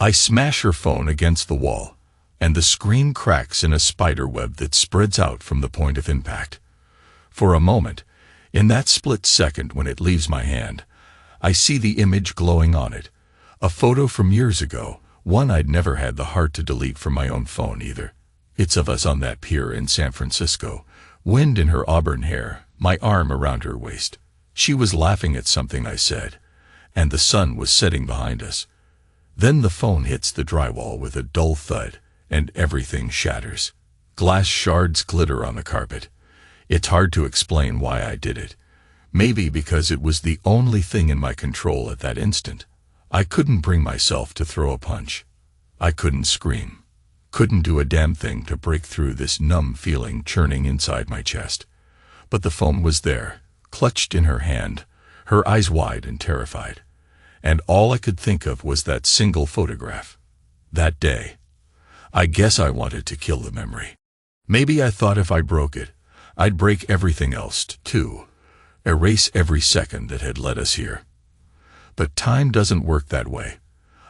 I smash her phone against the wall, and the screen cracks in a spider web that spreads out from the point of impact. For a moment, in that split second when it leaves my hand, I see the image glowing on it, a photo from years ago, one I'd never had the heart to delete from my own phone either. It's of us on that pier in San Francisco, wind in her auburn hair, my arm around her waist. She was laughing at something I said, and the sun was setting behind us. Then the phone hits the drywall with a dull thud, and everything shatters. Glass shards glitter on the carpet. It's hard to explain why I did it. Maybe because it was the only thing in my control at that instant. I couldn't bring myself to throw a punch. I couldn't scream. Couldn't do a damn thing to break through this numb feeling churning inside my chest. But the phone was there, clutched in her hand, her eyes wide and terrified. And all I could think of was that single photograph. That day. I guess I wanted to kill the memory. Maybe I thought if I broke it, I'd break everything else, too. Erase every second that had led us here. But time doesn't work that way.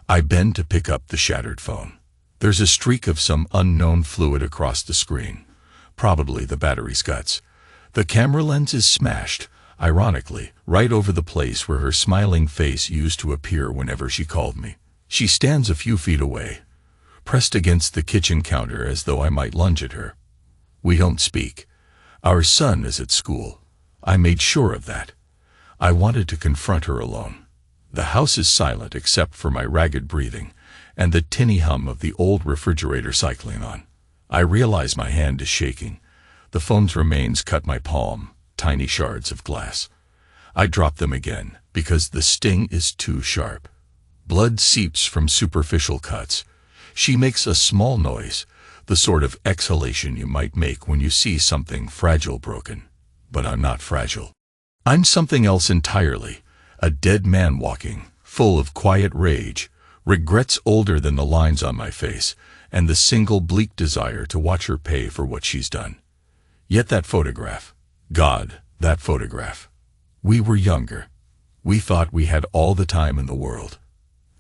I bend to pick up the shattered phone. There's a streak of some unknown fluid across the screen. Probably the battery's guts. The camera lens is smashed, ironically, right over the place where her smiling face used to appear whenever she called me. She stands a few feet away, pressed against the kitchen counter as though I might lunge at her. We don't speak. Our son is at school. I made sure of that. I wanted to confront her alone. The house is silent except for my ragged breathing and the tinny hum of the old refrigerator cycling on. I realize my hand is shaking. The phone's remains cut my palm, tiny shards of glass. I drop them again because the sting is too sharp. Blood seeps from superficial cuts. She makes a small noise, the sort of exhalation you might make when you see something fragile broken. But I'm not fragile. I'm something else entirely, a dead man walking, full of quiet rage, regrets older than the lines on my face, and the single bleak desire to watch her pay for what she's done. Yet that photograph, God, that photograph. We were younger. We thought we had all the time in the world.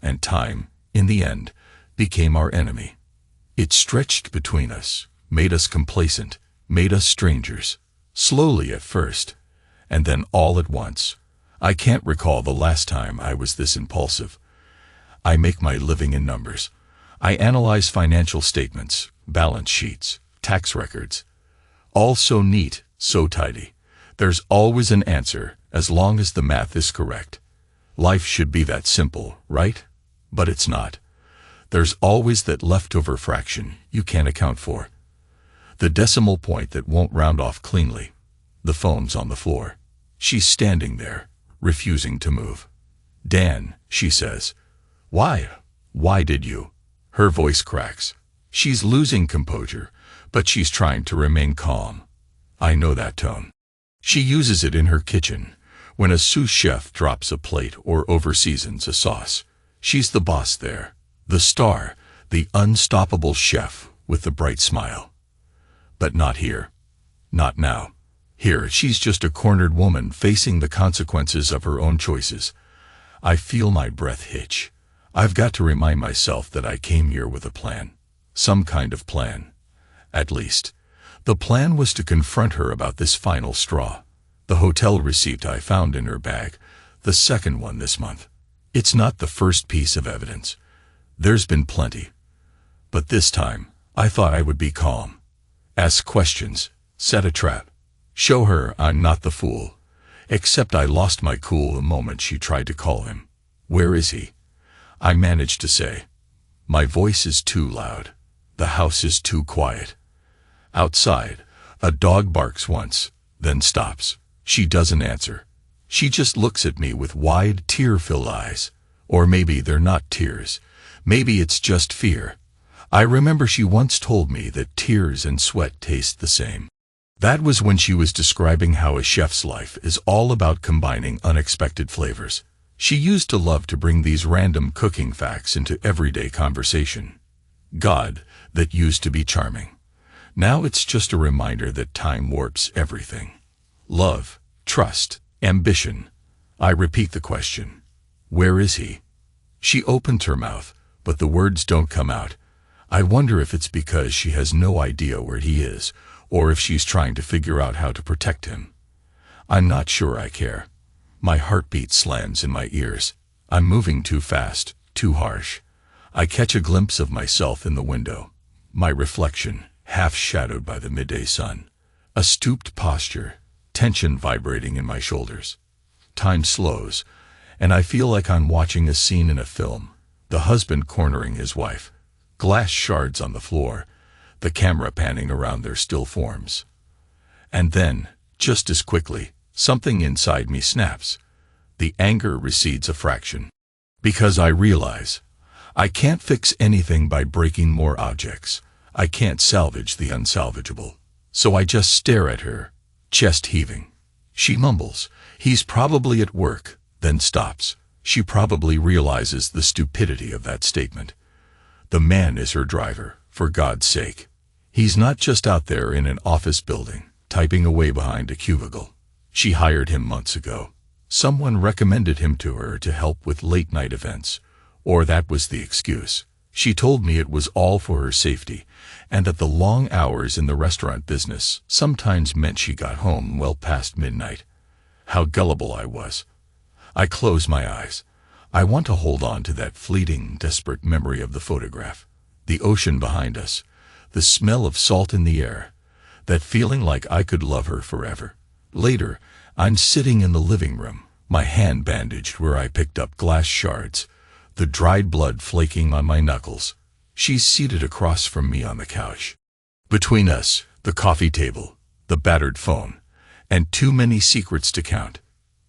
And time, in the end, became our enemy. It stretched between us, made us complacent, made us strangers. Slowly at first, and then all at once. I can't recall the last time I was this impulsive. I make my living in numbers. I analyze financial statements, balance sheets, tax records. All so neat, so tidy. There's always an answer, as long as the math is correct. Life should be that simple, right? But it's not. There's always that leftover fraction you can't account for. The decimal point that won't round off cleanly. The phone's on the floor. She's standing there, refusing to move. Dan, she says. Why? Why did you? Her voice cracks. She's losing composure, but she's trying to remain calm. I know that tone. She uses it in her kitchen, when a sous chef drops a plate or overseasons a sauce. She's the boss there, the star, the unstoppable chef with the bright smile. But not here. Not now. Here, she's just a cornered woman facing the consequences of her own choices. I feel my breath hitch. I've got to remind myself that I came here with a plan. Some kind of plan. At least. The plan was to confront her about this final straw. The hotel receipt I found in her bag, the second one this month. It's not the first piece of evidence. There's been plenty. But this time, I thought I would be calm. Ask questions, set a trap, show her I'm not the fool. Except I lost my cool the moment she tried to call him. Where is he? I managed to say. My voice is too loud. The house is too quiet. Outside, a dog barks once, then stops. She doesn't answer. She just looks at me with wide, tear-filled eyes. Or maybe they're not tears. Maybe it's just fear. I remember she once told me that tears and sweat taste the same. That was when she was describing how a chef's life is all about combining unexpected flavors. She used to love to bring these random cooking facts into everyday conversation. God, that used to be charming. Now it's just a reminder that time warps everything. Love, trust, ambition. I repeat the question. Where is he? She opened her mouth, but the words don't come out. I wonder if it's because she has no idea where he is, or if she's trying to figure out how to protect him. I'm not sure I care. My heartbeat slams in my ears. I'm moving too fast, too harsh. I catch a glimpse of myself in the window. My reflection, half shadowed by the midday sun. A stooped posture, tension vibrating in my shoulders. Time slows, and I feel like I'm watching a scene in a film. The husband cornering his wife. Glass shards on the floor, the camera panning around their still forms. And then, just as quickly, something inside me snaps. The anger recedes a fraction. Because I realize, I can't fix anything by breaking more objects. I can't salvage the unsalvageable. So I just stare at her, chest heaving. She mumbles, "He's probably at work," then stops. She probably realizes the stupidity of that statement. The man is her driver, for God's sake. He's not just out there in an office building, typing away behind a cubicle. She hired him months ago. Someone recommended him to her to help with late-night events, or that was the excuse. She told me it was all for her safety, and that the long hours in the restaurant business sometimes meant she got home well past midnight. How gullible I was. I close my eyes. I want to hold on to that fleeting, desperate memory of the photograph. The ocean behind us, the smell of salt in the air, that feeling like I could love her forever. Later, I'm sitting in the living room, my hand bandaged where I picked up glass shards, the dried blood flaking on my knuckles. She's seated across from me on the couch. Between us, the coffee table, the battered phone, and too many secrets to count.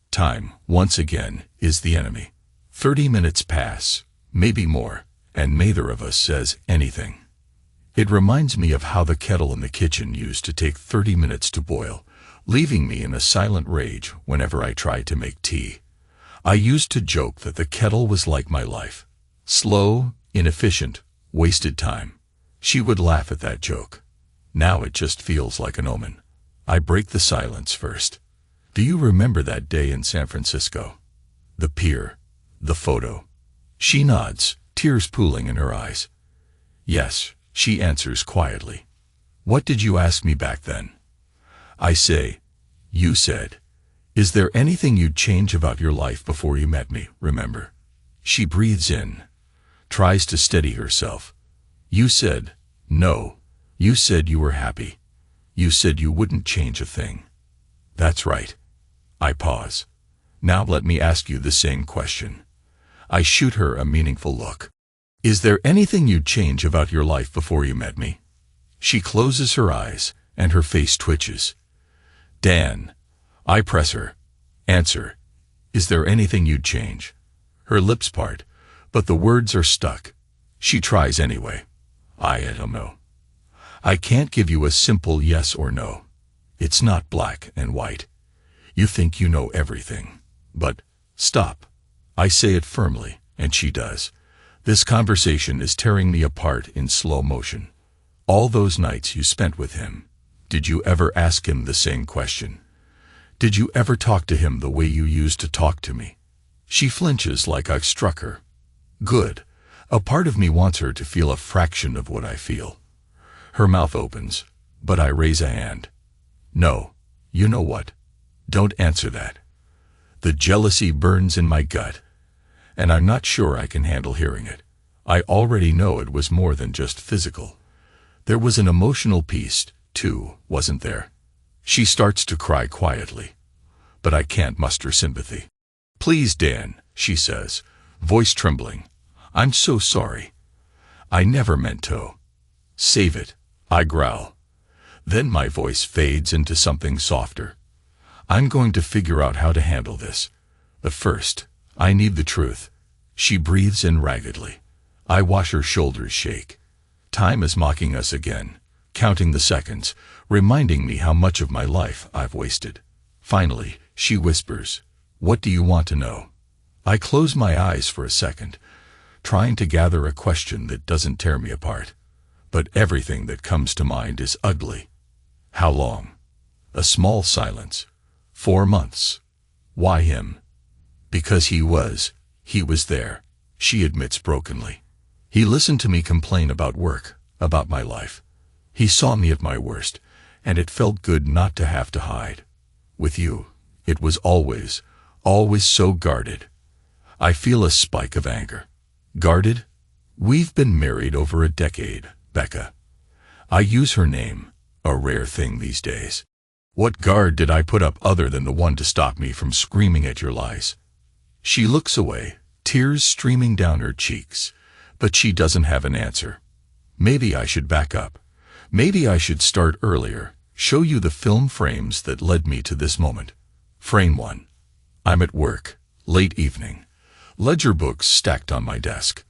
Time, once again, is the enemy. 30 minutes pass, maybe more, and neither of us says anything. It reminds me of how the kettle in the kitchen used to take 30 minutes to boil, leaving me in a silent rage whenever I tried to make tea. I used to joke that the kettle was like my life. Slow, inefficient, wasted time. She would laugh at that joke. Now it just feels like an omen. I break the silence first. Do you remember that day in San Francisco? The pier. The photo. She nods, tears pooling in her eyes. Yes, she answers quietly. What did you ask me back then? I say, you said, is there anything you'd change about your life before you met me, remember? She breathes in, tries to steady herself. You said, no. You said you were happy. You said you wouldn't change a thing. That's right. I pause. Now let me ask you the same question. I shoot her a meaningful look. Is there anything you'd change about your life before you met me? She closes her eyes, and her face twitches. Dan. I press her. Answer. Is there anything you'd change? Her lips part, but the words are stuck. She tries anyway. I don't know. I can't give you a simple yes or no. It's not black and white. You think you know everything. But, stop. I say it firmly, and she does. This conversation is tearing me apart in slow motion. All those nights you spent with him, did you ever ask him the same question? Did you ever talk to him the way you used to talk to me? She flinches like I've struck her. Good. A part of me wants her to feel a fraction of what I feel. Her mouth opens, but I raise a hand. No. You know what? Don't answer that. The jealousy burns in my gut, and I'm not sure I can handle hearing it. I already know it was more than just physical. There was an emotional piece, too, wasn't there? She starts to cry quietly, but I can't muster sympathy. Please, Dan, she says, voice trembling. I'm so sorry. I never meant to. Save it, I growl. Then my voice fades into something softer. I'm going to figure out how to handle this. But first, I need the truth. She breathes in raggedly. I watch her shoulders shake. Time is mocking us again, counting the seconds, reminding me how much of my life I've wasted. Finally, she whispers, "What do you want to know?" I close my eyes for a second, trying to gather a question that doesn't tear me apart. But everything that comes to mind is ugly. How long? A small silence. 4 months. Why him? Because he was there, she admits brokenly. He listened to me complain about work, about my life. He saw me at my worst, and it felt good not to have to hide. With you, it was always, always so guarded. I feel a spike of anger. Guarded? We've been married over a decade, Becca. I use her name, a rare thing these days. What guard did I put up other than the one to stop me from screaming at your lies? She looks away, tears streaming down her cheeks, but she doesn't have an answer. Maybe I should back up. Maybe I should start earlier, show you the film frames that led me to this moment. Frame 1. I'm at work, late evening. Ledger books stacked on my desk.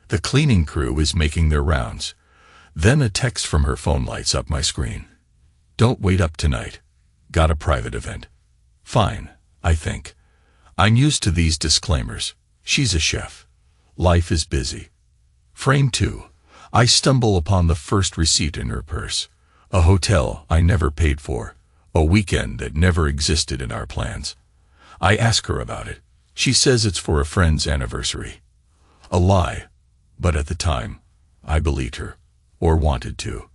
The cleaning crew is making their rounds. Then a text from her phone lights up my screen. Don't wait up tonight. Got a private event. Fine, I think. I'm used to these disclaimers. She's a chef. Life is busy. Frame 2. I stumble upon the first receipt in her purse. A hotel I never paid for. A weekend that never existed in our plans. I ask her about it. She says it's for a friend's anniversary. A lie. But at the time, I believed her. Or wanted to.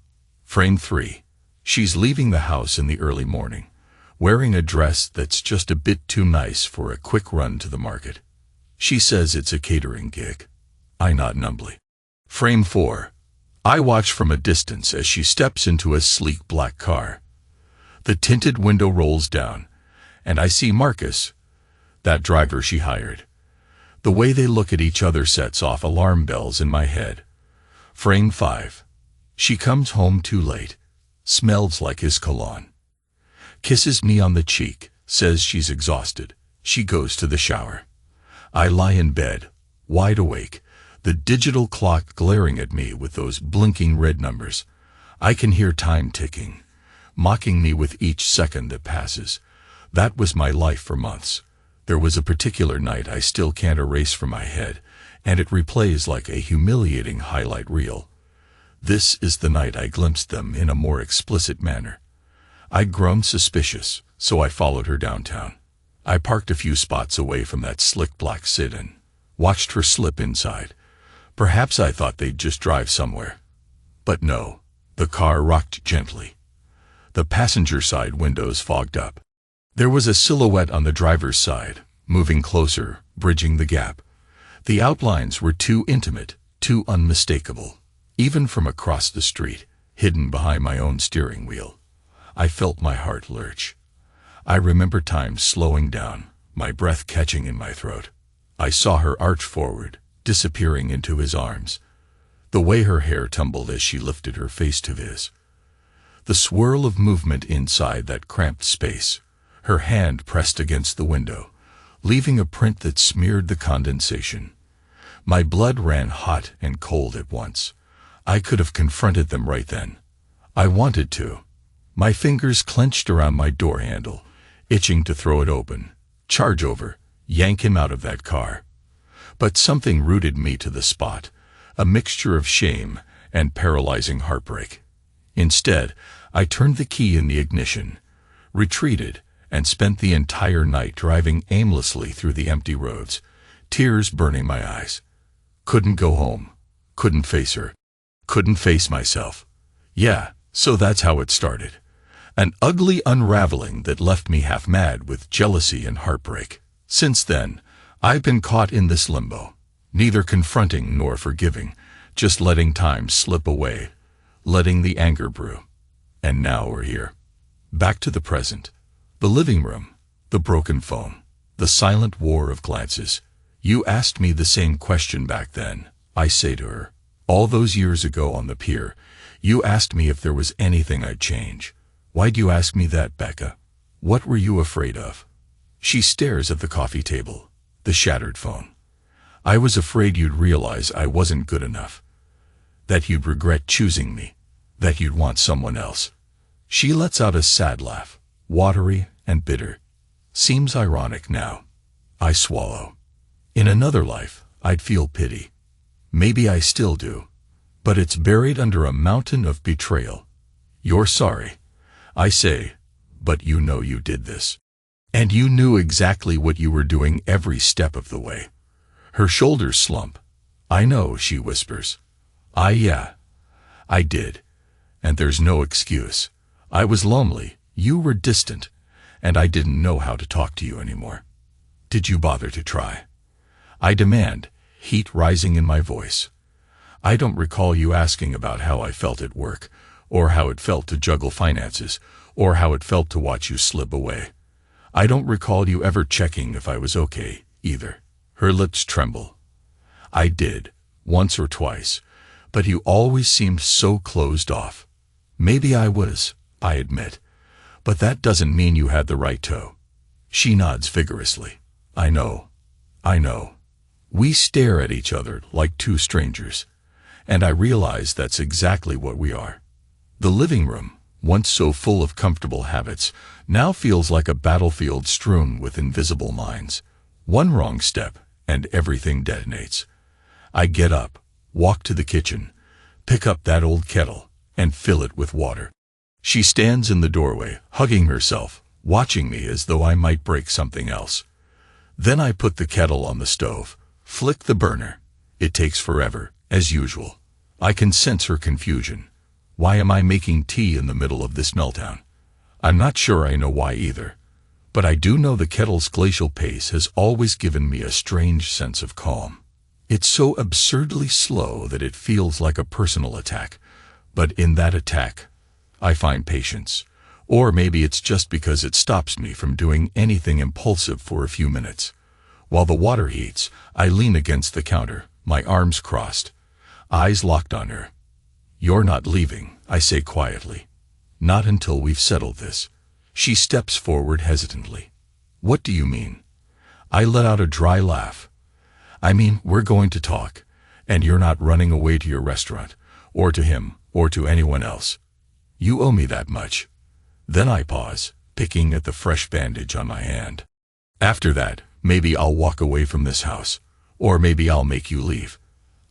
Frame 3. She's leaving the house in the early morning, wearing a dress that's just a bit too nice for a quick run to the market. She says it's a catering gig. I nod numbly. Frame 4. I watch from a distance as she steps into a sleek black car. The tinted window rolls down, and I see Marcus, that driver she hired. The way they look at each other sets off alarm bells in my head. Frame 5. She comes home too late, smells like his cologne. Kisses me on the cheek, says she's exhausted. She goes to the shower. I lie in bed, wide awake, the digital clock glaring at me with those blinking red numbers. I can hear time ticking, mocking me with each second that passes. That was my life for months. There was a particular night I still can't erase from my head, and it replays like a humiliating highlight reel. This is the night I glimpsed them in a more explicit manner. I'd grown suspicious, so I followed her downtown. I parked a few spots away from that slick black sit-in, watched her slip inside. Perhaps I thought they'd just drive somewhere. But no, the car rocked gently. The passenger side windows fogged up. There was a silhouette on the driver's side, moving closer, bridging the gap. The outlines were too intimate, too unmistakable, even from across the street, hidden behind my own steering wheel. I felt my heart lurch. I remember time slowing down, my breath catching in my throat. I saw her arch forward, disappearing into his arms. The way her hair tumbled as she lifted her face to his. The swirl of movement inside that cramped space. Her hand pressed against the window, leaving a print that smeared the condensation. My blood ran hot and cold at once. I could have confronted them right then. I wanted to. My fingers clenched around my door handle, itching to throw it open, charge over, yank him out of that car. But something rooted me to the spot, a mixture of shame and paralyzing heartbreak. Instead, I turned the key in the ignition, retreated, and spent the entire night driving aimlessly through the empty roads, tears burning my eyes. Couldn't go home. Couldn't face her. Couldn't face myself. Yeah, so that's how it started. An ugly unraveling that left me half mad with jealousy and heartbreak. Since then, I've been caught in this limbo, neither confronting nor forgiving, just letting time slip away, letting the anger brew. And now we're here. Back to the present. The living room, the broken phone, the silent war of glances. You asked me the same question back then, I say to her. All those years ago on the pier, you asked me if there was anything I'd change. Why'd you ask me that, Becca? What were you afraid of? She stares at the coffee table, the shattered phone. I was afraid you'd realize I wasn't good enough. That you'd regret choosing me. That you'd want someone else. She lets out a sad laugh, watery and bitter. Seems ironic now. I swallow. In another life, I'd feel pity. Maybe I still do. But it's buried under a mountain of betrayal. You're sorry, I say, but you know you did this. And you knew exactly what you were doing every step of the way. Her shoulders slump. I know, she whispers. Yeah, I did. And there's no excuse. I was lonely, you were distant, and I didn't know how to talk to you anymore. Did you bother to try? I demand, heat rising in my voice. I don't recall you asking about how I felt at work, or how it felt to juggle finances, or how it felt to watch you slip away. I don't recall you ever checking if I was okay, either. Her lips tremble. I did, once or twice, but you always seemed so closed off. Maybe I was, I admit, but that doesn't mean you had the right to. She nods vigorously. I know. We stare at each other like two strangers, and I realize that's exactly what we are. The living room, once so full of comfortable habits, now feels like a battlefield strewn with invisible mines. One wrong step, and everything detonates. I get up, walk to the kitchen, pick up that old kettle, and fill it with water. She stands in the doorway, hugging herself, watching me as though I might break something else. Then I put the kettle on the stove, flick the burner. It takes forever, as usual. I can sense her confusion. Why am I making tea in the middle of this meltdown? I'm not sure I know why either, but I do know the kettle's glacial pace has always given me a strange sense of calm. It's so absurdly slow that it feels like a personal attack, but in that attack, I find patience. Or maybe it's just because it stops me from doing anything impulsive for a few minutes. While the water heats, I lean against the counter, my arms crossed, eyes locked on her. You're not leaving, I say quietly. Not until we've settled this. She steps forward hesitantly. What do you mean? I let out a dry laugh. I mean, we're going to talk, and you're not running away to your restaurant, or to him, or to anyone else. You owe me that much. Then I pause, picking at the fresh bandage on my hand. After that, maybe I'll walk away from this house, or maybe I'll make you leave.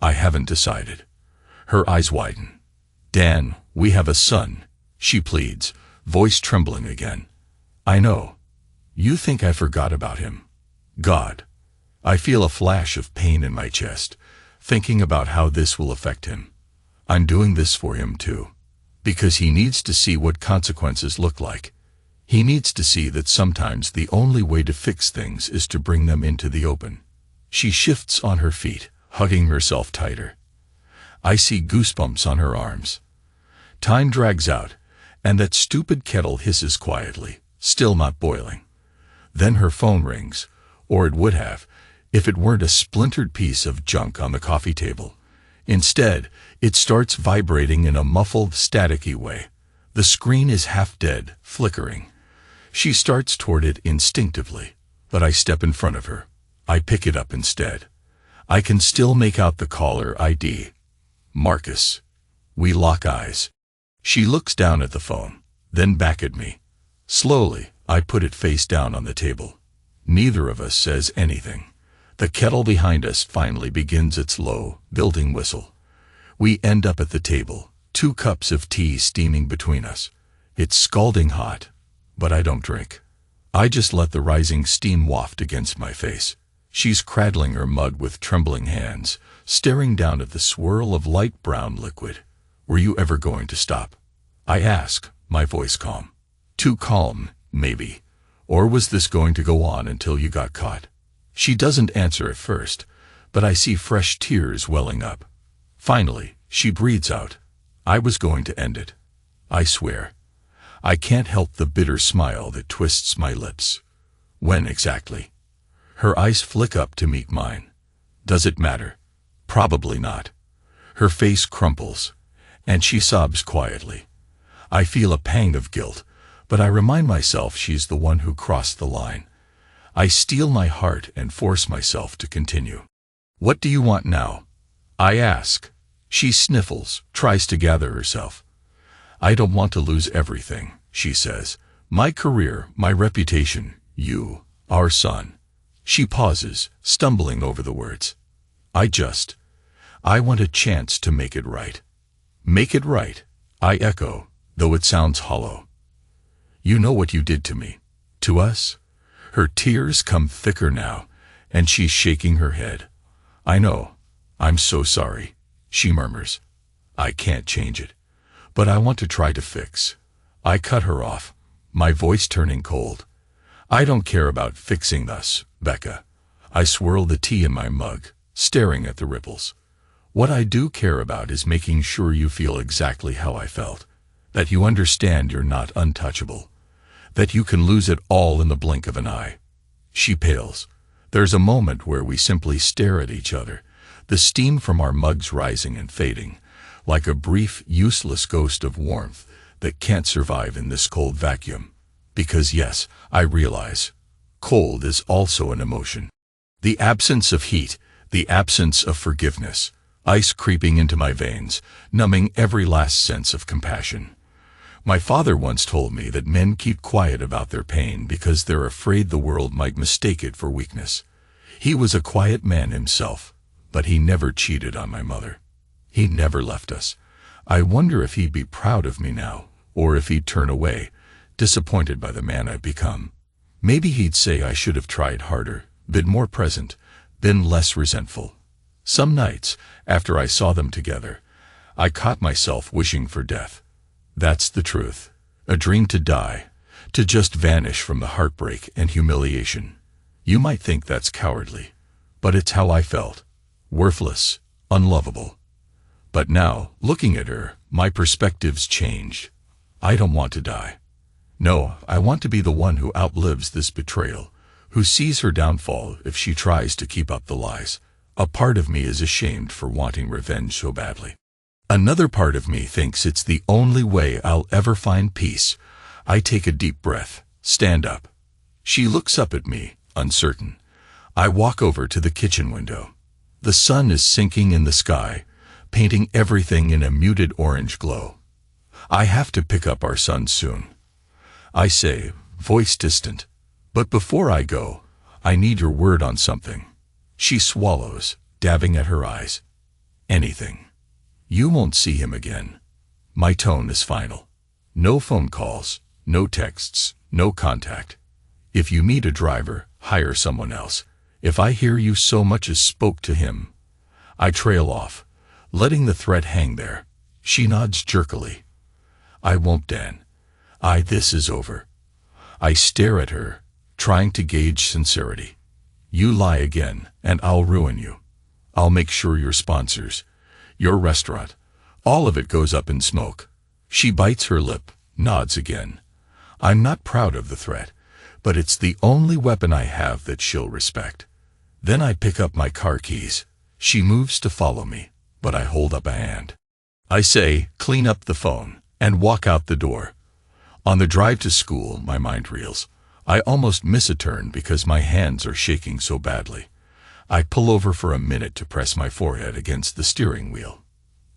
I haven't decided. Her eyes widen. Dan, we have a son, she pleads, voice trembling again. I know. You think I forgot about him. God. I feel a flash of pain in my chest, thinking about how this will affect him. I'm doing this for him too, because he needs to see what consequences look like. He needs to see that sometimes the only way to fix things is to bring them into the open. She shifts on her feet, hugging herself tighter. I see goosebumps on her arms. Time drags out, and that stupid kettle hisses quietly, still not boiling. Then her phone rings, or it would have, if it weren't a splintered piece of junk on the coffee table. Instead, it starts vibrating in a muffled, staticky way. The screen is half dead, flickering. She starts toward it instinctively, but I step in front of her. I pick it up instead. I can still make out the caller ID. Marcus. We lock eyes. She looks down at the phone, then back at me. Slowly, I put it face down on the table. Neither of us says anything. The kettle behind us finally begins its low, building whistle. We end up at the table, 2 cups of tea steaming between us. It's scalding hot, but I don't drink. I just let the rising steam waft against my face. She's cradling her mug with trembling hands, staring down at the swirl of light brown liquid. Were you ever going to stop? I ask, my voice calm. Too calm, maybe. Or was this going to go on until you got caught? She doesn't answer at first, but I see fresh tears welling up. Finally, she breathes out. I was going to end it. I swear. I can't help the bitter smile that twists my lips. When exactly? Her eyes flick up to meet mine. Does it matter? Probably not. Her face crumples, and she sobs quietly. I feel a pang of guilt, but I remind myself she's the one who crossed the line. I steel my heart and force myself to continue. What do you want now? I ask. She sniffles, tries to gather herself. I don't want to lose everything, she says. My career, my reputation, you, our son. She pauses, stumbling over the words. I want a chance to make it right. Make it right, I echo, though it sounds hollow. You know what you did to me. To us? Her tears come thicker now, and she's shaking her head. I know. I'm so sorry, she murmurs. I can't change it, but I want to try to fix. I cut her off, my voice turning cold. I don't care about fixing us, Becca. I swirl the tea in my mug, staring at the ripples. What I do care about is making sure you feel exactly how I felt. That you understand you're not untouchable. That you can lose it all in the blink of an eye. She pales. There's a moment where we simply stare at each other, the steam from our mugs rising and fading, like a brief, useless ghost of warmth that can't survive in this cold vacuum. Because yes, I realize, cold is also an emotion. The absence of heat, the absence of forgiveness, ice creeping into my veins, numbing every last sense of compassion. My father once told me that men keep quiet about their pain because they're afraid the world might mistake it for weakness. He was a quiet man himself, but he never cheated on my mother. He never left us. I wonder if he'd be proud of me now, or if he'd turn away, disappointed by the man I've become. Maybe he'd say I should have tried harder, been more present, been less resentful. Some nights, after I saw them together, I caught myself wishing for death. That's the truth. A dream to die, to just vanish from the heartbreak and humiliation. You might think that's cowardly, but it's how I felt. Worthless, unlovable. But now, looking at her, my perspective's changed. I don't want to die. No, I want to be the one who outlives this betrayal, who sees her downfall if she tries to keep up the lies. A part of me is ashamed for wanting revenge so badly. Another part of me thinks it's the only way I'll ever find peace. I take a deep breath, stand up. She looks up at me, uncertain. I walk over to the kitchen window. The sun is sinking in the sky, painting everything in a muted orange glow. I have to pick up our son soon. I say, voice distant, but before I go, I need your word on something. She swallows, dabbing at her eyes. Anything. You won't see him again. My tone is final. No phone calls, no texts, no contact. If you meet a driver, hire someone else. If I hear you so much as spoke to him. I trail off, letting the threat hang there. She nods jerkily. I won't, Dan. This is over. I stare at her, trying to gauge sincerity. You lie again, and I'll ruin you. I'll make sure your sponsors, your restaurant, all of it goes up in smoke. She bites her lip, nods again. I'm not proud of the threat, but it's the only weapon I have that she'll respect. Then I pick up my car keys. She moves to follow me, but I hold up a hand. I say, clean up the phone, and walk out the door. On the drive to school, my mind reels. I almost miss a turn because my hands are shaking so badly. I pull over for a minute to press my forehead against the steering wheel.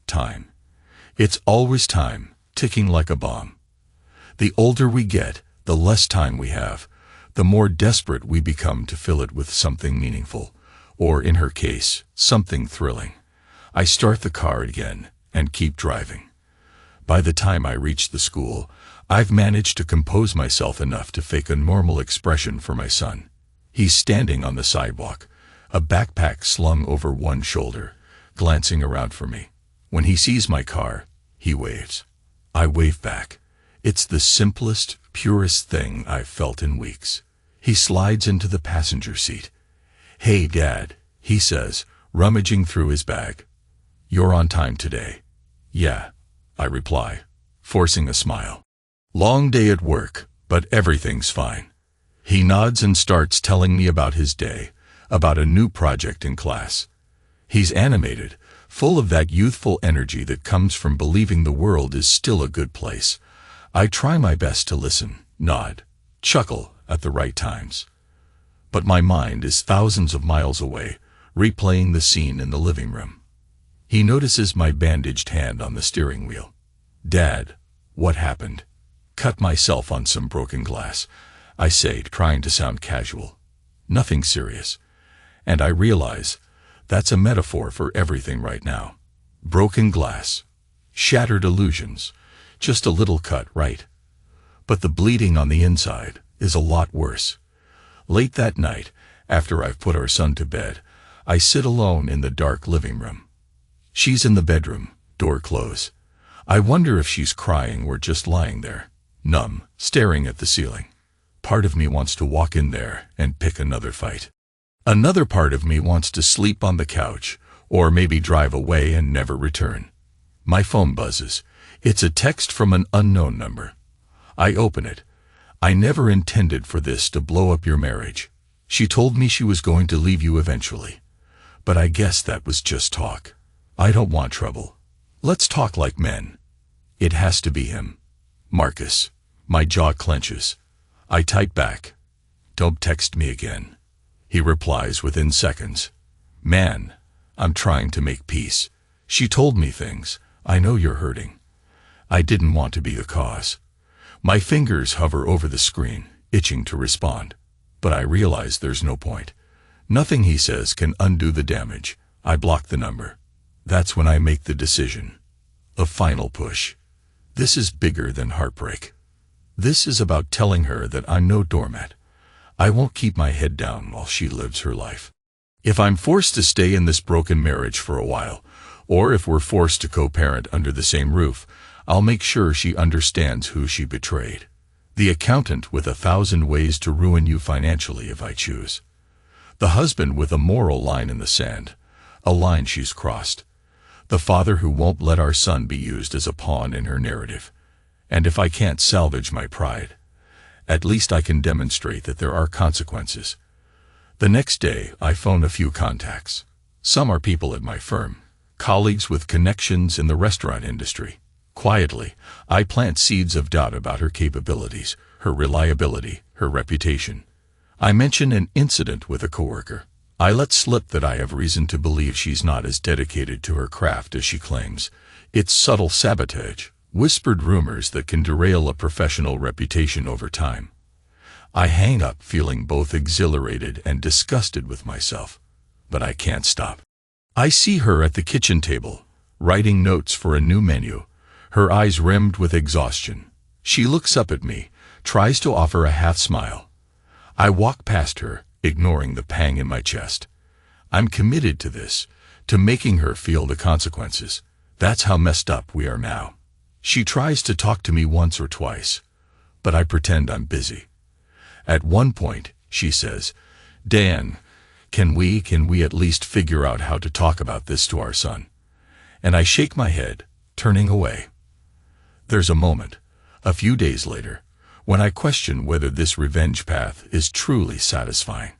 Time. It's always time, ticking like a bomb. The older we get, the less time we have, the more desperate we become to fill it with something meaningful, or in her case, something thrilling. I start the car again and keep driving. By the time I reach the school, I've managed to compose myself enough to fake a normal expression for my son. He's standing on the sidewalk, a backpack slung over one shoulder, glancing around for me. When he sees my car, he waves. I wave back. It's the simplest, purest thing I've felt in weeks. He slides into the passenger seat. Hey, Dad, he says, rummaging through his bag. You're on time today. Yeah, I reply, forcing a smile. Long day at work, but everything's fine. He nods and starts telling me about his day, about a new project in class. He's animated, full of that youthful energy that comes from believing the world is still a good place. I try my best to listen, nod, chuckle at the right times. But my mind is thousands of miles away, replaying the scene in the living room. He notices my bandaged hand on the steering wheel. Dad, what happened? Cut myself on some broken glass, I say, trying to sound casual. Nothing serious. And I realize that's a metaphor for everything right now. Broken glass, shattered illusions, just a little cut, right? But the bleeding on the inside is a lot worse. Late that night, after I've put our son to bed, I sit alone in the dark living room. She's in the bedroom, door closed. I wonder if she's crying or just lying there, numb, staring at the ceiling. Part of me wants to walk in there and pick another fight. Another part of me wants to sleep on the couch, or maybe drive away and never return. My phone buzzes. It's a text from an unknown number. I open it. I never intended for this to blow up your marriage. She told me she was going to leave you eventually. But I guess that was just talk. I don't want trouble. Let's talk like men. It has to be him. Marcus. My jaw clenches. I type back. Don't text me again. He replies within seconds. Man, I'm trying to make peace. She told me things. I know you're hurting. I didn't want to be the cause. My fingers hover over the screen, itching to respond. But I realize there's no point. Nothing he says can undo the damage. I block the number. That's when I make the decision. A final push. This is bigger than heartbreak. This is about telling her that I'm no doormat. I won't keep my head down while she lives her life. If I'm forced to stay in this broken marriage for a while, or if we're forced to co-parent under the same roof, I'll make sure she understands who she betrayed. The accountant with 1,000 ways to ruin you financially if I choose. The husband with a moral line in the sand, a line she's crossed. The father who won't let our son be used as a pawn in her narrative. And if I can't salvage my pride, at least I can demonstrate that there are consequences. The next day, I phone a few contacts. Some are people at my firm, colleagues with connections in the restaurant industry. Quietly, I plant seeds of doubt about her capabilities, her reliability, her reputation. I mention an incident with a coworker. I let slip that I have reason to believe she's not as dedicated to her craft as she claims. It's subtle sabotage, whispered rumors that can derail a professional reputation over time. I hang up feeling both exhilarated and disgusted with myself. But I can't stop. I see her at the kitchen table, writing notes for a new menu, her eyes rimmed with exhaustion. She looks up at me, tries to offer a half smile. I walk past her, ignoring the pang in my chest. I'm committed to this, to making her feel the consequences. That's how messed up we are now. She tries to talk to me once or twice, but I pretend I'm busy. At one point, she says, Dan, can we at least figure out how to talk about this to our son? And I shake my head, turning away. There's a moment, a few days later, when I question whether this revenge path is truly satisfying.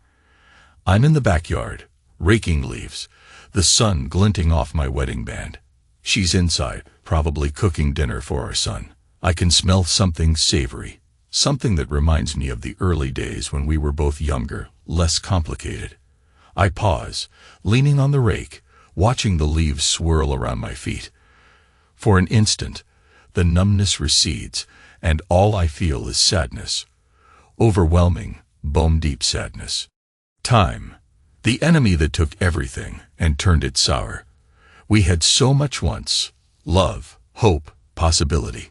I'm in the backyard, raking leaves, the sun glinting off my wedding band. She's inside, probably cooking dinner for our son. I can smell something savory, something that reminds me of the early days when we were both younger, less complicated. I pause, leaning on the rake, watching the leaves swirl around my feet. For an instant, the numbness recedes, and all I feel is sadness. Overwhelming, bone-deep sadness. Time, the enemy that took everything and turned it sour. We had so much once: love, hope, possibility.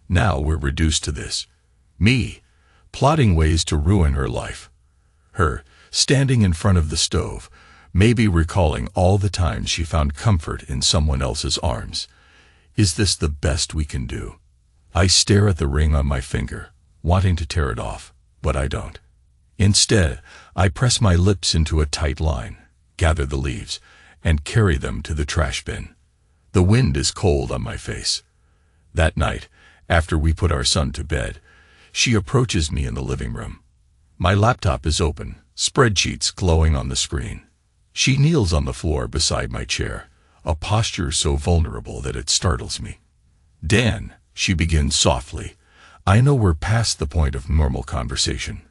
Now we're reduced to this. Me, plotting ways to ruin her life. Her, standing in front of the stove, maybe recalling all the times she found comfort in someone else's arms. Is this the best we can do? I stare at the ring on my finger, wanting to tear it off, but I don't. Instead, I press my lips into a tight line, gather the leaves, and carry them to the trash bin. The wind is cold on my face. That night, after we put our son to bed, she approaches me in the living room. My laptop is open, spreadsheets glowing on the screen. She kneels on the floor beside my chair, a posture so vulnerable that it startles me. Dan, she begins softly, I know we're past the point of normal conversation.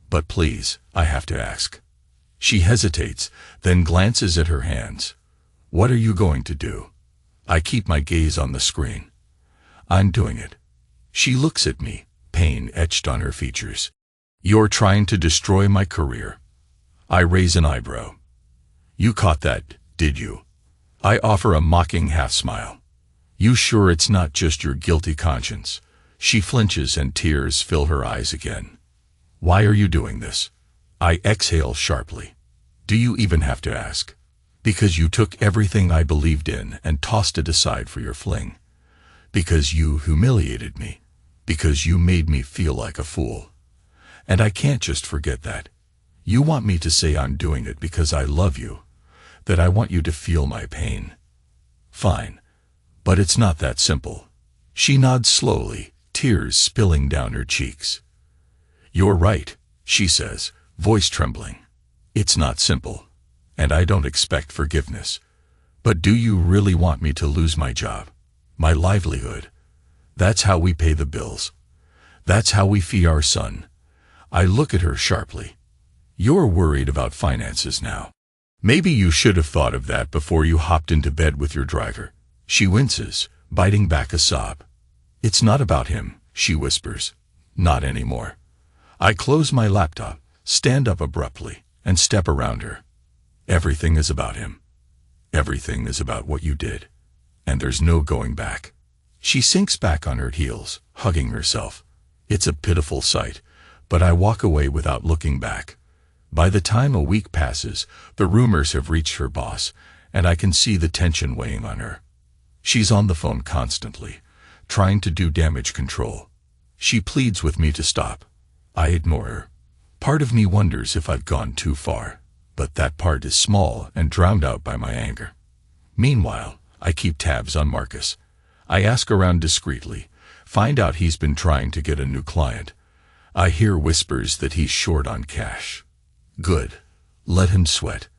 But please, I have to ask. She hesitates, then glances at her hands. What are you going to do? I keep my gaze on the screen. I'm doing it. She looks at me, pain etched on her features. You're trying to destroy my career. I raise an eyebrow. You caught that, did you? I offer a mocking half-smile. You sure it's not just your guilty conscience? She flinches and tears fill her eyes again. Why are you doing this? I exhale sharply. Do you even have to ask? Because you took everything I believed in and tossed it aside for your fling. Because you humiliated me. Because you made me feel like a fool. And I can't just forget that. You want me to say I'm doing it because I love you, that I want you to feel my pain. Fine. But it's not that simple. She nods slowly, tears spilling down her cheeks. You're right, she says, voice trembling. It's not simple. And I don't expect forgiveness. But do you really want me to lose my job? My livelihood? That's how we pay the bills. That's how we feed our son. I look at her sharply. You're worried about finances now. Maybe you should have thought of that before you hopped into bed with your driver. She winces, biting back a sob. It's not about him, she whispers. Not anymore. I close my laptop, stand up abruptly, and step around her. Everything is about him. Everything is about what you did. And there's no going back. She sinks back on her heels, hugging herself. It's a pitiful sight, but I walk away without looking back. By the time a week passes, the rumors have reached her boss, and I can see the tension weighing on her. She's on the phone constantly, trying to do damage control. She pleads with me to stop. I ignore her. Part of me wonders if I've gone too far, but that part is small and drowned out by my anger. Meanwhile, I keep tabs on Marcus. I ask around discreetly, find out he's been trying to get a new client. I hear whispers that he's short on cash. Good. Let him sweat.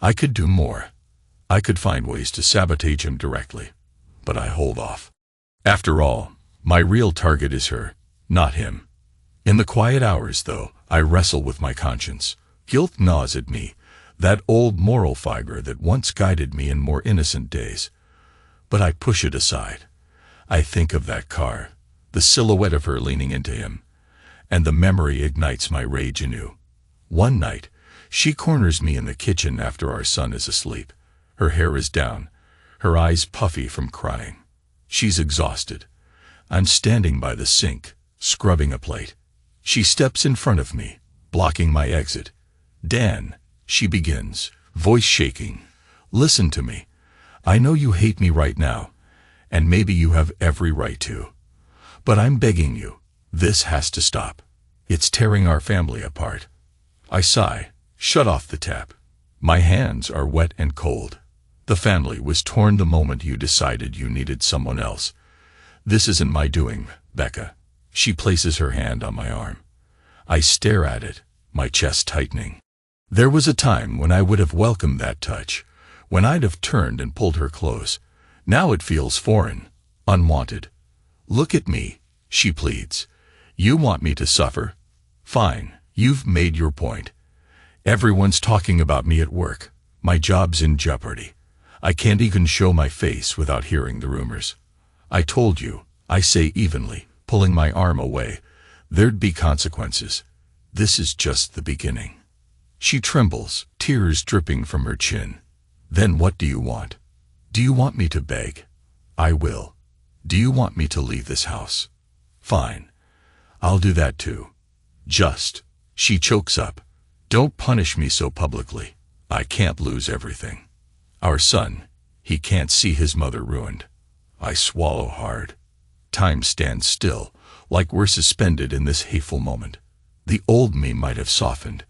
I could do more. I could find ways to sabotage him directly. But I hold off. After all, my real target is her, not him. In the quiet hours, though, I wrestle with my conscience. Guilt gnaws at me, that old moral fiber that once guided me in more innocent days. But I push it aside. I think of that car, the silhouette of her leaning into him, and the memory ignites my rage anew. One night, she corners me in the kitchen after our son is asleep. Her hair is down, her eyes puffy from crying. She's exhausted. I'm standing by the sink, scrubbing a plate. She steps in front of me, blocking my exit. Dan, she begins, voice shaking. Listen to me. I know you hate me right now, and maybe you have every right to. But I'm begging you, this has to stop. It's tearing our family apart. I sigh, shut off the tap. My hands are wet and cold. The family was torn the moment you decided you needed someone else. This isn't my doing, Becca. She places her hand on my arm. I stare at it, my chest tightening. There was a time when I would have welcomed that touch, when I'd have turned and pulled her close. Now it feels foreign, unwanted. Look at me, she pleads. You want me to suffer? Fine, you've made your point. Everyone's talking about me at work. My job's in jeopardy. I can't even show my face without hearing the rumors. I told you, I say evenly, pulling my arm away. There'd be consequences. This is just the beginning. She trembles, tears dripping from her chin. Then what do you want? Do you want me to beg? I will. Do you want me to leave this house? Fine. I'll do that too. Just, she chokes up. Don't punish me so publicly. I can't lose everything. Our son, he can't see his mother ruined. I swallow hard. Time stands still, like we're suspended in this hateful moment. The old me might have softened.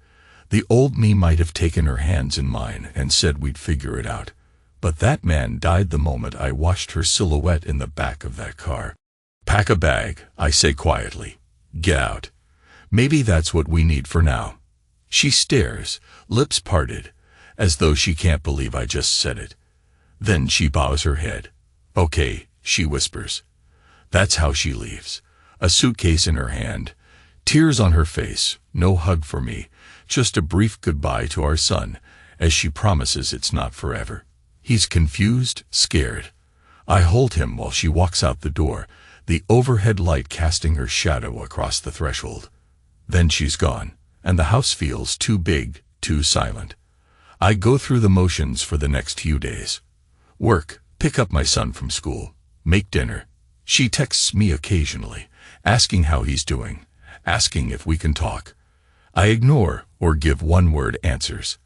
The old me might have taken her hands in mine and said we'd figure it out. But that man died the moment I watched her silhouette in the back of that car. Pack a bag, I say quietly. Get out. Maybe that's what we need for now. She stares, lips parted, as though she can't believe I just said it. Then she bows her head. Okay, she whispers. That's how she leaves. A suitcase in her hand, tears on her face, no hug for me, just a brief goodbye to our son, as she promises it's not forever. He's confused, scared. I hold him while she walks out the door, the overhead light casting her shadow across the threshold. Then she's gone, and the house feels too big, too silent. I go through the motions for the next few days. Work, pick up my son from school, make dinner. She texts me occasionally, asking how he's doing, asking if we can talk. I ignore or give one-word answers.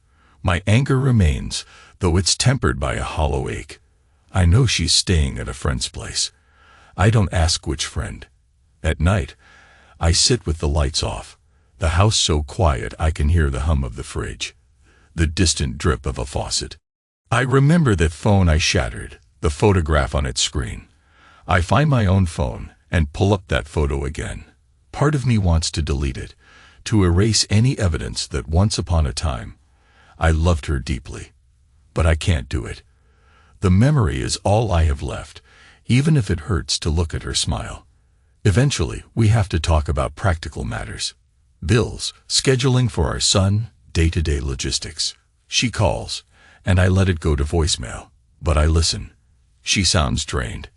My anger remains, though it's tempered by a hollow ache. I know she's staying at a friend's place. I don't ask which friend. At night, I sit with the lights off, the house so quiet I can hear the hum of the fridge, the distant drip of a faucet. I remember that phone I shattered, the photograph on its screen. I find my own phone and pull up that photo again. Part of me wants to delete it, to erase any evidence that once upon a time I loved her deeply. But I can't do it. The memory is all I have left, even if it hurts to look at her smile. Eventually, we have to talk about practical matters. Bills, scheduling for our son, day-to-day logistics. She calls, and I let it go to voicemail, but I listen. She sounds drained.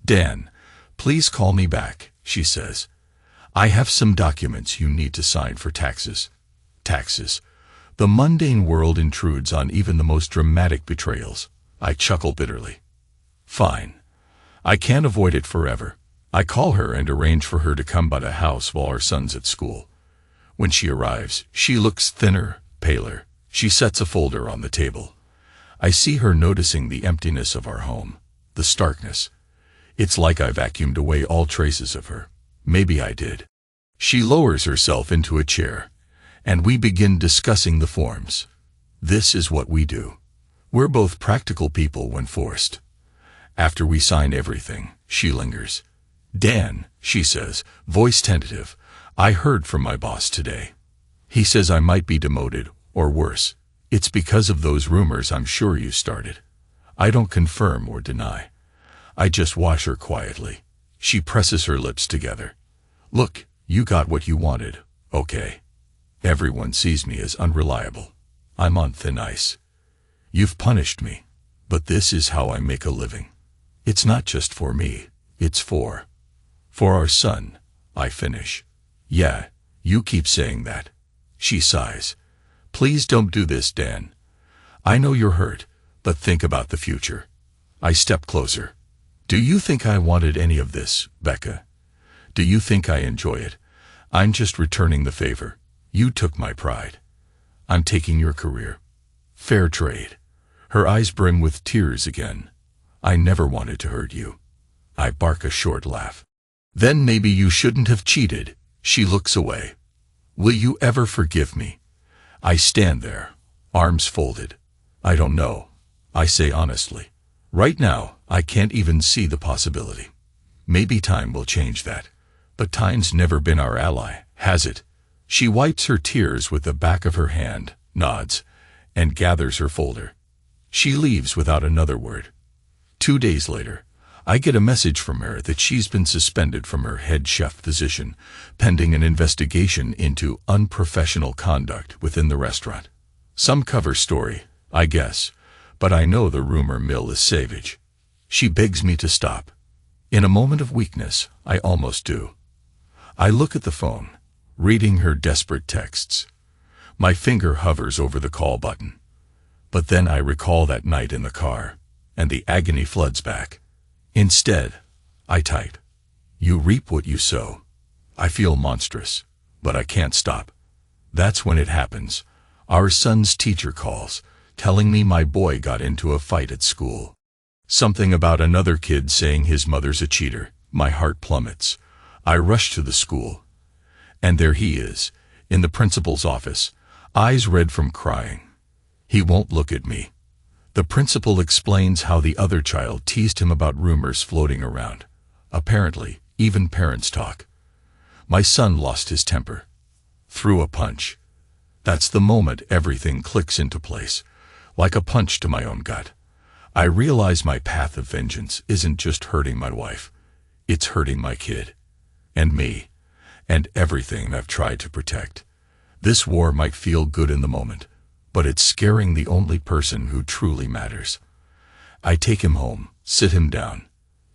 "Dan, please call me back," she says. "I have some documents you need to sign for taxes." Taxes. The mundane world intrudes on even the most dramatic betrayals. I chuckle bitterly. Fine. I can't avoid it forever. I call her and arrange for her to come by the house while our son's at school. When she arrives, she looks thinner, paler. She sets a folder on the table. I see her noticing the emptiness of our home, the starkness. It's like I vacuumed away all traces of her. Maybe I did. She lowers herself into a chair, and we begin discussing the forms. This is what we do. We're both practical people when forced. After we sign everything, she lingers. "Dan," she says, voice tentative, "I heard from my boss today. He says I might be demoted, or worse. It's because of those rumors I'm sure you started." I don't confirm or deny. I just watch her quietly. She presses her lips together. "Look, you got what you wanted, okay? Everyone sees me as unreliable. I'm on thin ice. You've punished me, but this is how I make a living. It's not just for me, it's for our son," I finish. "Yeah, you keep saying that." She sighs. "Please don't do this, Dan. I know you're hurt, but think about the future." I step closer. "Do you think I wanted any of this, Becca? Do you think I enjoy it? I'm just returning the favor. You took my pride. I'm taking your career. Fair trade." Her eyes brim with tears again. "I never wanted to hurt you." I bark a short laugh. "Then maybe you shouldn't have cheated." She looks away. "Will you ever forgive me?" I stand there, arms folded. "I don't know," I say honestly. "Right now, I can't even see the possibility. Maybe time will change that. But time's never been our ally, has it?" She wipes her tears with the back of her hand, nods, and gathers her folder. She leaves without another word. 2 days later, I get a message from her that she's been suspended from her head chef position, pending an investigation into unprofessional conduct within the restaurant. Some cover story, I guess, but I know the rumor mill is savage. She begs me to stop. In a moment of weakness, I almost do. I look at the phone, reading her desperate texts. My finger hovers over the call button. But then I recall that night in the car, and the agony floods back. Instead, I type, "You reap what you sow." I feel monstrous, but I can't stop. That's when it happens. Our son's teacher calls, telling me my boy got into a fight at school. Something about another kid saying his mother's a cheater. My heart plummets. I rush to the school. And there he is, in the principal's office, eyes red from crying. He won't look at me. The principal explains how the other child teased him about rumors floating around. Apparently, even parents talk. My son lost his temper. Threw a punch. That's the moment everything clicks into place, like a punch to my own gut. I realize my path of vengeance isn't just hurting my wife. It's hurting my kid. And me. And everything I've tried to protect. This war might feel good in the moment, but it's scaring the only person who truly matters. I take him home, sit him down.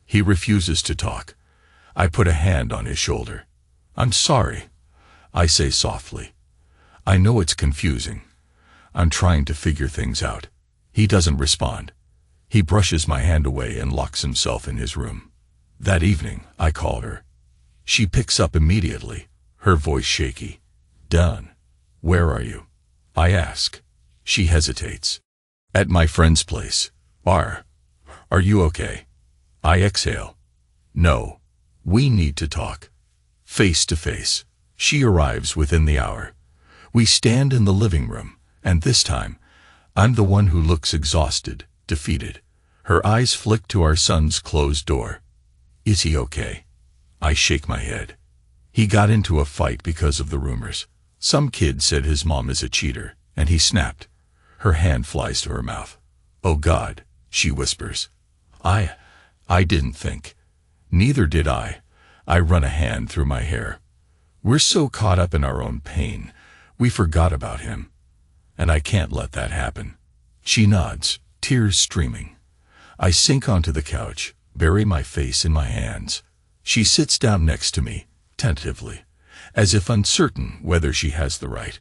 He refuses to talk. I put a hand on his shoulder. "I'm sorry," I say softly. I know it's confusing. I'm trying to figure things out. He doesn't respond. He brushes my hand away and locks himself in his room. That evening, I call her. She picks up immediately, her voice shaky. "Done. Where are you?" I ask. She hesitates. At my friend's place. Are you okay? I exhale. No. We need to talk. Face to face. She arrives within the hour. We stand in the living room, and this time, I'm the one who looks exhausted, defeated. Her eyes flick to our son's closed door. Is he okay? I shake my head. He got into a fight because of the rumors. Some kid said his mom is a cheater, and he snapped. Her hand flies to her mouth. Oh God, she whispers. I didn't think. Neither did I. I run a hand through my hair. We're so caught up in our own pain, we forgot about him. And I can't let that happen. She nods, tears streaming. I sink onto the couch, bury my face in my hands. She sits down next to me, tentatively, as if uncertain whether she has the right.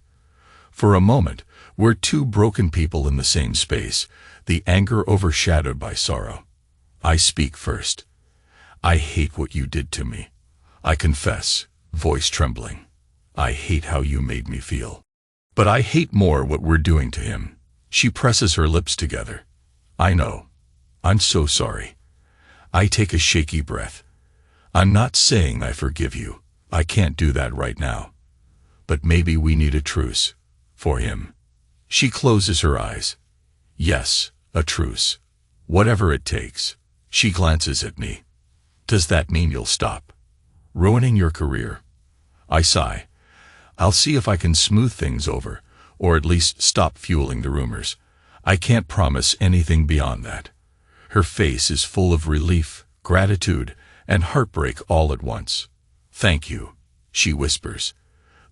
For a moment, we're two broken people in the same space, the anger overshadowed by sorrow. I speak first. I hate what you did to me. I confess, voice trembling. I hate how you made me feel. But I hate more what we're doing to him. She presses her lips together. I know. I'm so sorry. I take a shaky breath. I'm not saying I forgive you. I can't do that right now. But maybe we need a truce. For him. She closes her eyes. Yes, a truce. Whatever it takes. She glances at me. Does that mean you'll stop ruining your career? I sigh. I'll see if I can smooth things over, or at least stop fueling the rumors. I can't promise anything beyond that. Her face is full of relief, gratitude, and heartbreak all at once. Thank you, she whispers.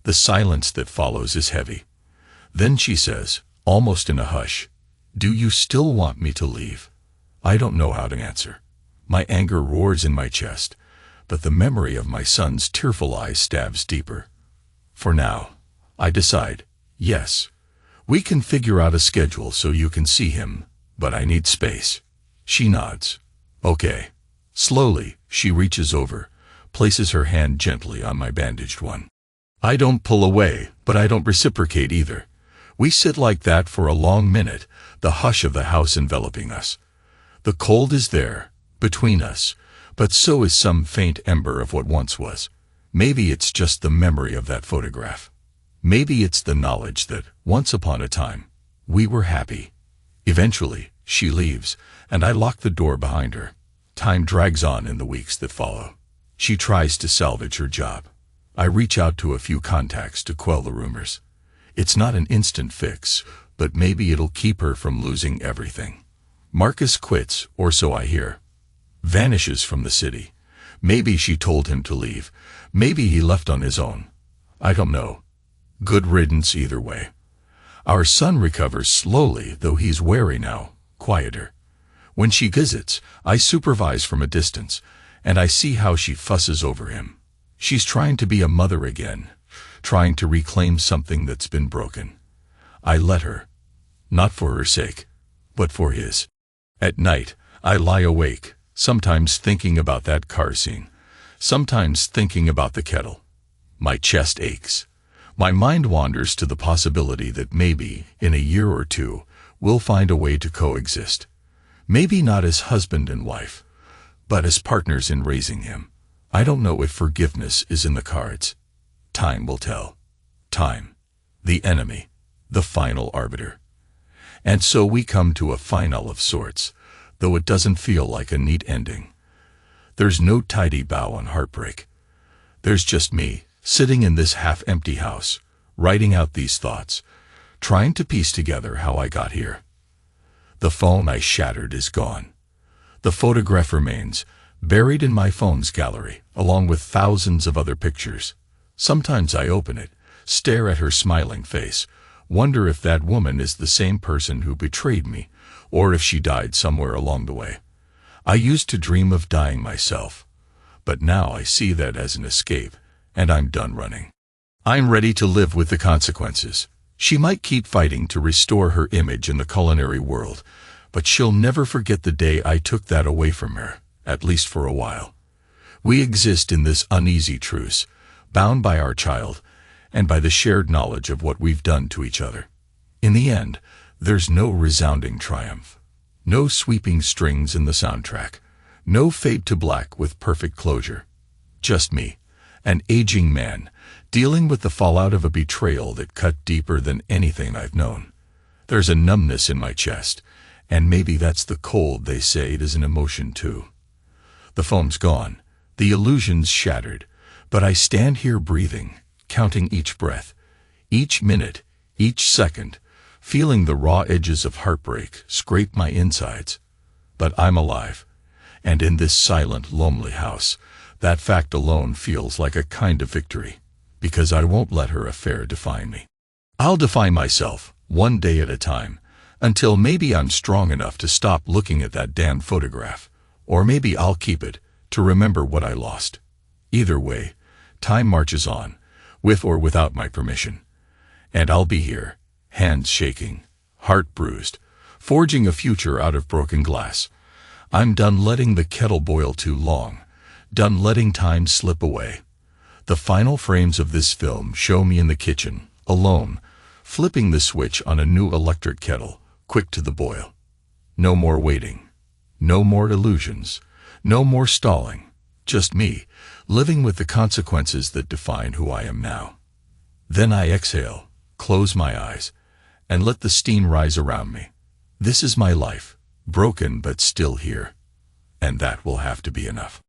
The silence that follows is heavy. Then she says, almost in a hush, do you still want me to leave? I don't know how to answer. My anger roars in my chest, but the memory of my son's tearful eyes stabs deeper. For now, I decide, yes, we can figure out a schedule so you can see him, but I need space. She nods. Okay. Slowly, she reaches over, places her hand gently on my bandaged one. I don't pull away, but I don't reciprocate either. We sit like that for a long minute, the hush of the house enveloping us. The cold is there, between us, but so is some faint ember of what once was. Maybe it's just the memory of that photograph. Maybe it's the knowledge that, once upon a time, we were happy. Eventually, she leaves, and I lock the door behind her. Time drags on in the weeks that follow. She tries to salvage her job. I reach out to a few contacts to quell the rumors. It's not an instant fix, but maybe it'll keep her from losing everything. Marcus quits, or so I hear. Vanishes from the city. Maybe she told him to leave. Maybe he left on his own. I don't know. Good riddance either way. Our son recovers slowly, though he's wary now, quieter. When she visits, I supervise from a distance, and I see how she fusses over him. She's trying to be a mother again, trying to reclaim something that's been broken. I let her. Not for her sake, but for his. At night, I lie awake, sometimes thinking about that car scene, sometimes thinking about the kettle. My chest aches. My mind wanders to the possibility that maybe, in a year or two, we'll find a way to coexist. Maybe not as husband and wife, but as partners in raising him. I don't know if forgiveness is in the cards. Time will tell. Time. The enemy. The final arbiter. And so we come to a final of sorts, though it doesn't feel like a neat ending. There's no tidy bow on heartbreak. There's just me, sitting in this half-empty house, writing out these thoughts, trying to piece together how I got here. The phone I shattered is gone. The photograph remains, buried in my phone's gallery, along with thousands of other pictures. Sometimes I open it, stare at her smiling face, wonder if that woman is the same person who betrayed me, or if she died somewhere along the way. I used to dream of dying myself, but now I see that as an escape, and I'm done running. I'm ready to live with the consequences. She might keep fighting to restore her image in the culinary world, but she'll never forget the day I took that away from her, at least for a while. We exist in this uneasy truce, bound by our child, and by the shared knowledge of what we've done to each other. In the end, There's no resounding triumph, no sweeping strings in the soundtrack, no fade to black with perfect closure. Just me, an aging man, dealing with the fallout of a betrayal that cut deeper than anything I've known. There's a numbness in my chest, and maybe that's the cold they say it is an emotion too. The phone's gone, the illusion's shattered, but I stand here breathing, counting each breath, each minute, each second, feeling the raw edges of heartbreak scrape my insides. But I'm alive, and in this silent, lonely house, that fact alone feels like a kind of victory, because I won't let her affair define me. I'll define myself, one day at a time, until maybe I'm strong enough to stop looking at that damn photograph, or maybe I'll keep it to remember what I lost. Either way, time marches on, with or without my permission. And I'll be here, hands shaking, heart bruised, forging a future out of broken glass. I'm done letting the kettle boil too long, done letting time slip away. The final frames of this film show me in the kitchen, alone, flipping the switch on a new electric kettle, quick to the boil. No more waiting, no more illusions, no more stalling, just me, living with the consequences that define who I am now. Then I exhale, close my eyes, and let the steam rise around me. This is my life, broken but still here. And that will have to be enough.